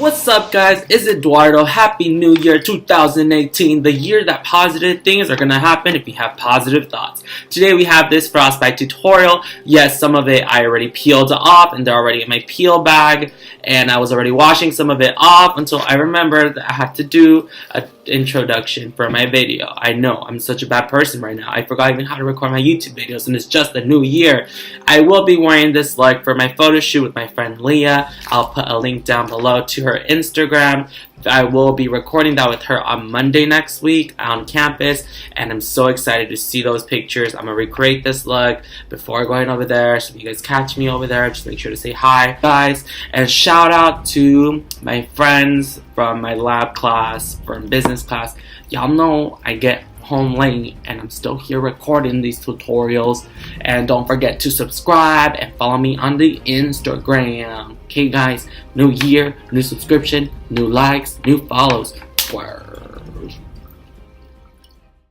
What's up, guys? It's Eduardo. Happy New Year 2018, the year that positive things are gonna happen if you have positive thoughts. Today we have this frostbite tutorial. Yes, some of it I already peeled off and they're already in my peel bag, and I was already washing some of it off until I remembered that I have to do an introduction for my video. I know, I'm such a bad person right now. I forgot even how to record my YouTube videos, and it's just the new year. I will be wearing this look for my photo shoot with my friend Leah. I'll put a link down below to her Instagram. I will be recording that with her on Monday next week on campus, and I'm so excited to see those pictures. I'm going to recreate this look before going over there, so if you guys catch me over there, just make sure to say hi, guys. And shout out to my friends from my lab class, from business class. Y'all know I get home late and I'm still here recording these tutorials, and don't forget to subscribe and follow me on the Instagram. Okay guys, new year, new subscription, new likes, new follows.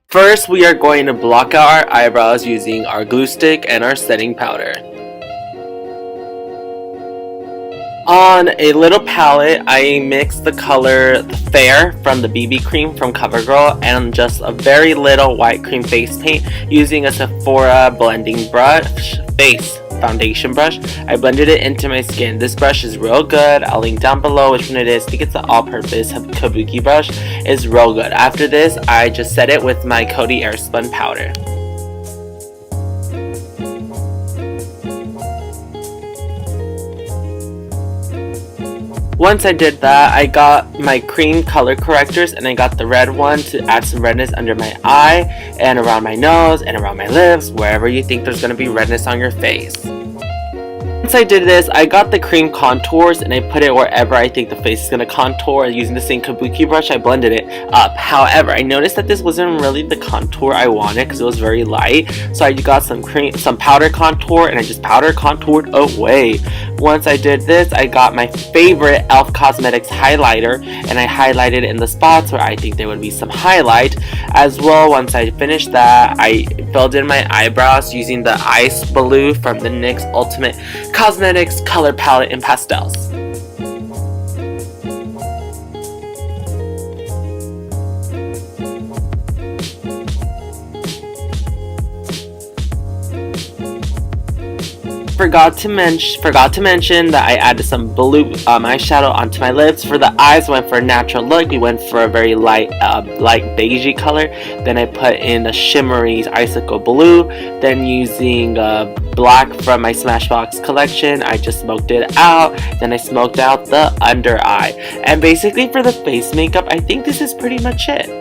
First, we are going to block out our eyebrows using our glue stick and our setting powder. On a little palette, I mixed the color Fair from the BB cream from CoverGirl and just a very little white cream face paint using a Sephora blending brush, foundation brush. I blended it into my skin. This brush is real good. I'll link down below which one it is. I think it's the all-purpose Kabuki brush. It's real good. After this, I just set it with my Cody AirSpun powder. Once I did that, I got my cream color correctors and I got the red one to add some redness under my eye and around my nose and around my lips, wherever you think there's going to be redness on your face. Once I did this, I got the cream contours and I put it wherever I think the face is going to contour. Using the same Kabuki brush, I blended it up. However, I noticed that this wasn't really the contour I wanted because it was very light. So I got some powder contour and I just powder contoured away. Once I did this, I got my favorite e.l.f. Cosmetics highlighter and I highlighted in the spots where I think there would be some highlight. As well, once I finished that, I filled in my eyebrows using the Ice Blue from the NYX Ultimate Cosmetics color palette in pastels. Forgot to mention that I added some blue eyeshadow onto my lips. For the eyes, went for a natural look. We went for a very light beigey color. Then I put in a shimmery icicle blue. Then using black from my SmashBox collection, I just smoked it out. Then I smoked out the under eye. And basically for the face makeup, I think this is pretty much it.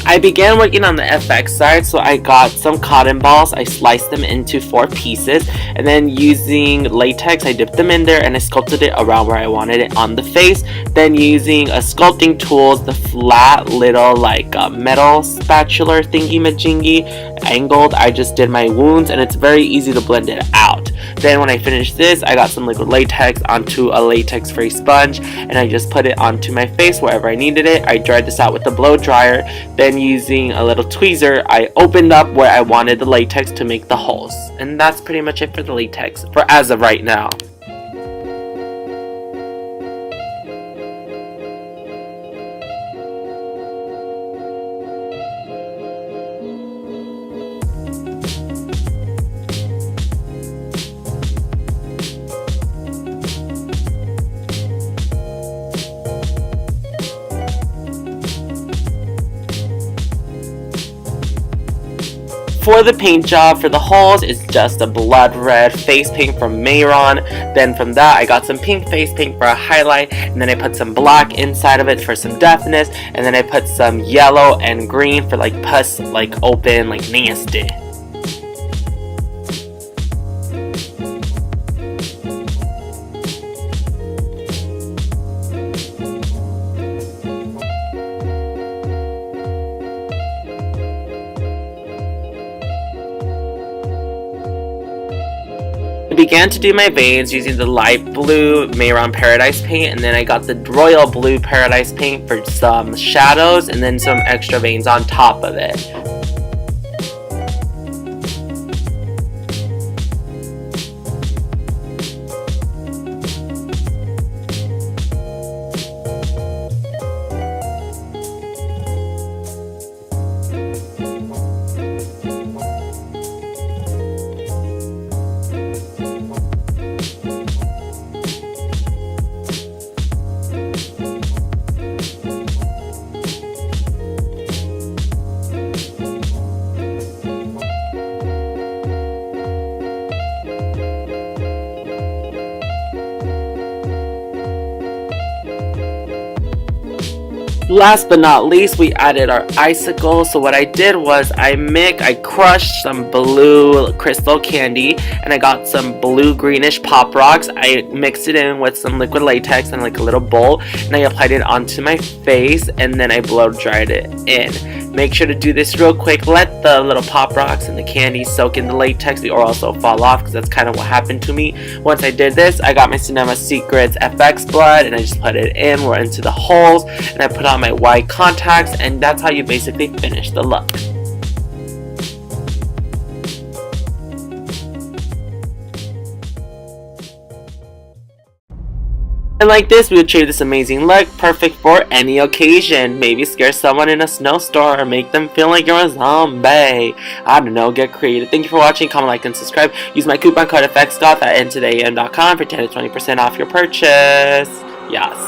I began working on the FX side, so I got some cotton balls. I sliced them into 4 pieces, and then using latex, I dipped them in there and I sculpted it around where I wanted it on the face. Then using a sculpting tools, the flat little metal spatula thingy majingy angled, I just did my wounds, and it's very easy to blend it out. Then when I finished this, I got some liquid latex onto a latex free sponge and I just put it onto my face wherever I needed it. I dried this out with the blow dryer. Then using a little tweezer, I opened up where I wanted the latex to make the holes. And that's pretty much it for the latex for as of right now. For the paint job, for the holes, it's just a blood red face paint from Mehron. Then from that, I got some pink face paint for a highlight, and then I put some black inside of it for some deftness, and then I put some yellow and green for pus, open, nasty. I began to do my veins using the light blue Mehron Paradise paint, and then I got the royal blue Paradise paint for some shadows and then some extra veins on top of it. Last but not least, we added our icicle. So what I did was I crushed some blue crystal candy and I got some blue greenish pop rocks. I mixed it in with some liquid latex and like a little bowl, and I applied it onto my face, and then I blow dried it in. Make sure to do this real quick. Let the little pop rocks and the candy soak in the latex or also fall off, because that's kind of what happened to me. Once I did this, I got my Cinema Secrets FX blood and I just put it in or into the holes, and I put on my white contacts, and that's how you basically finish the look. And like this, we would achieve this amazing look, perfect for any occasion. Maybe scare someone in a snowstorm or make them feel like you're a zombie. I don't know, get creative. Thank you for watching, comment, like, and subscribe. Use my coupon code FXGoth at ntodayam.com for 10 to 20% off your purchase. Yes.